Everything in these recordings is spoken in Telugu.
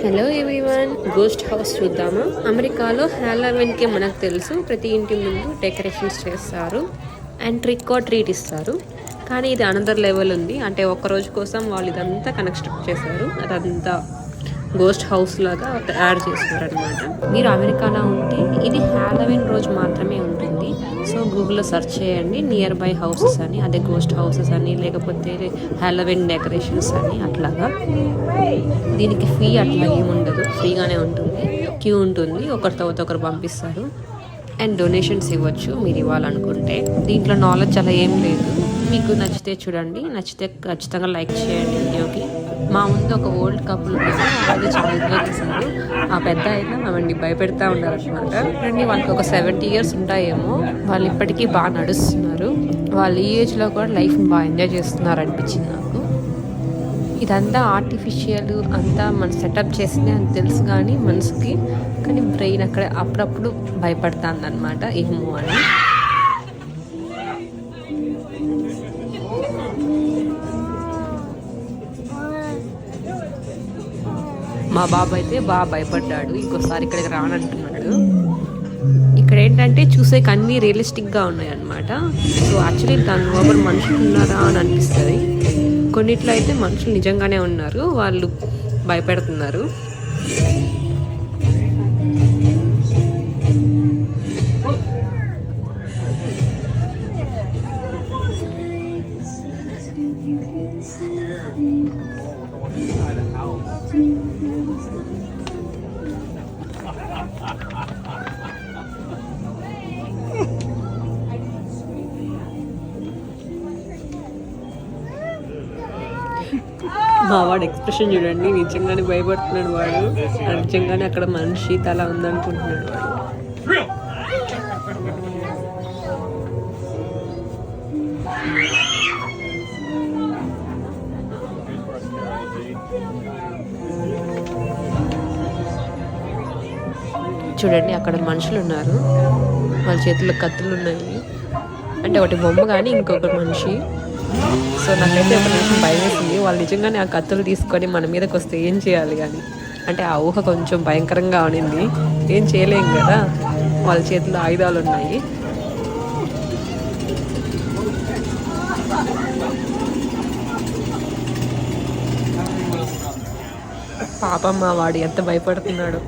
హలో ఎవ్రీవన్, గోస్ట్ హౌస్ చూద్దామా. అమెరికాలో హ్యాలోవీన్కి మనకు తెలుసు ప్రతి ఇంటి ముందు డెకరేషన్స్ చేస్తారు అండ్ ట్రిక్ ఆర్ ట్రీట్ ఇస్తారు. కానీ ఇది అనదర్ లెవెల్ ఉంది. అంటే ఒక్క రోజు కోసం వాళ్ళు ఇదంతా కన్స్ట్రక్ట్ చేశారు. అదంతా గోస్ట్ హౌస్ లాగా తయారు చేస్తారనమాట. మీరు అమెరికాలో ఉంటే ఇది హ్యాలోవీన్ రోజు మాత్రమే ఉంటుంది. సో గూగుల్లో సెర్చ్ చేయండి నియర్ బై హౌసెస్ అని, అదే గోస్ట్ హౌసెస్ అని, లేకపోతే హ్యాలోవీన్ డెకరేషన్స్ అని. అట్లాగా దీనికి ఫీ అట్లా ఏముండదు, ఫ్రీగానే ఉంటుంది. క్యూ ఉంటుంది, ఒకరి తర్వాత ఒకరు పంపిస్తారు అండ్ డొనేషన్స్ ఇవ్వచ్చు మీరు ఇవ్వాలనుకుంటే. దీంట్లో నాలెడ్జ్ అలా ఏం లేదు. మీకు నచ్చితే చూడండి, నచ్చితే ఖచ్చితంగా లైక్ చేయండి వీడియోకి. మా ముందు ఒక ఓల్డ్ కపుల్ అది చాలా ఎంజాయ్ చేశారు. ఆ పెద్ద అయినా ఆమెని భయపెడతా ఉన్నారనమాట. అండి వాళ్ళకి ఒక 70 years ఉంటాయేమో. వాళ్ళు ఇప్పటికీ బాగా నడుస్తున్నారు. వాళ్ళు ఈ ఏజ్లో కూడా లైఫ్ బాగా ఎంజాయ్ చేస్తున్నారు అనిపించింది నాకు. ఇదంతా ఆర్టిఫిషియల్ అంతా మన సెటప్ చేసిందే అని తెలుసు కానీ మనసుకి, కానీ బ్రెయిన్ అక్కడ అప్పుడప్పుడు భయపడుతుంది అనమాట ఏమో అని. మా బాబు అయితే బాగా భయపడ్డాడు, ఇంకోసారి ఇక్కడికి రానంటున్నాడు. ఇక్కడ ఏంటంటే చూసేకి అన్నీ రియలిస్టిక్గా ఉన్నాయి అన్నమాట. సో యాక్చువల్లీ దాని లోపల మనుషులు ఉన్నారా అని అనిపిస్తుంది. కొన్నిట్లో అయితే మనుషులు నిజంగానే ఉన్నారు, వాళ్ళు భయపెడుతున్నారు. మా వాడు ఎక్స్ప్రెషన్ చూడండి, నిజంగానే భయపడుతున్నాడు వాడు. నిజంగానే అక్కడ మనిషి తల ఉందనుకుంటున్నాడు వాడు. చూడండి అక్కడ మనుషులు ఉన్నారు, వాళ్ళ చేతుల్లో కత్తులు ఉన్నాయి. అంటే ఒకటి బొమ్మ కానీ ఇంకొక మనిషి. సో నాకైతే ఒక నిమిషం భయం వేసింది, వాళ్ళు నిజంగానే ఆ కత్తులు తీసుకొని మన మీదకి వస్తే ఏం చేయాలి కానీ. అంటే ఆ ఊహ కొంచెం భయంకరంగా ఉన్నింది. ఏం చేయలేం కదా, వాళ్ళ చేతిలో ఆయుధాలు ఉన్నాయి. పాపం మా వాడు ఎంత భయపడుతున్నాడు.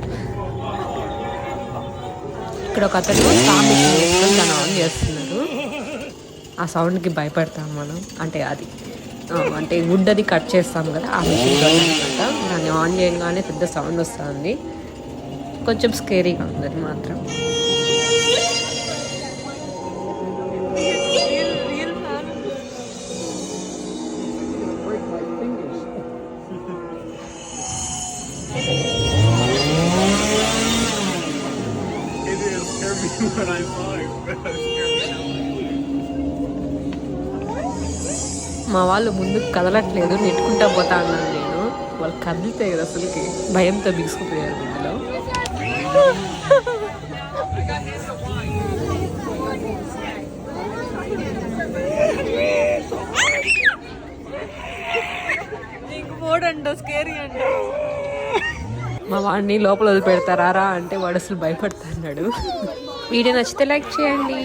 ఇక్కడ ఒక అతను సాంగ్ దాన్ని ఆన్ చేస్తున్నారు. ఆ సౌండ్కి భయపడతాం మనం. అంటే అది అంటే వుడ్ అది కట్ చేస్తాం కదా, ఆ మిషన్ అనమాట. దాన్ని ఆన్ చేయగానే పెద్ద సౌండ్ వస్తుంది. కొంచెం స్కేరీగా ఉంది అది మాత్రం. మా వాళ్ళు ముందుకు కదలట్లేదు, నెట్టుకుంటా పోతా అన్నాను నేను. వాళ్ళు కదిలితే కదా అసలుకి భయంతో బిగుసుకుపోయారు ఇందులో. మా వాడిని లోపల వదిలిపెడతారా అంటే వాడు అసలు భయపడుతున్నాడు. వీడియో నచ్చితే లైక్ చేయండి.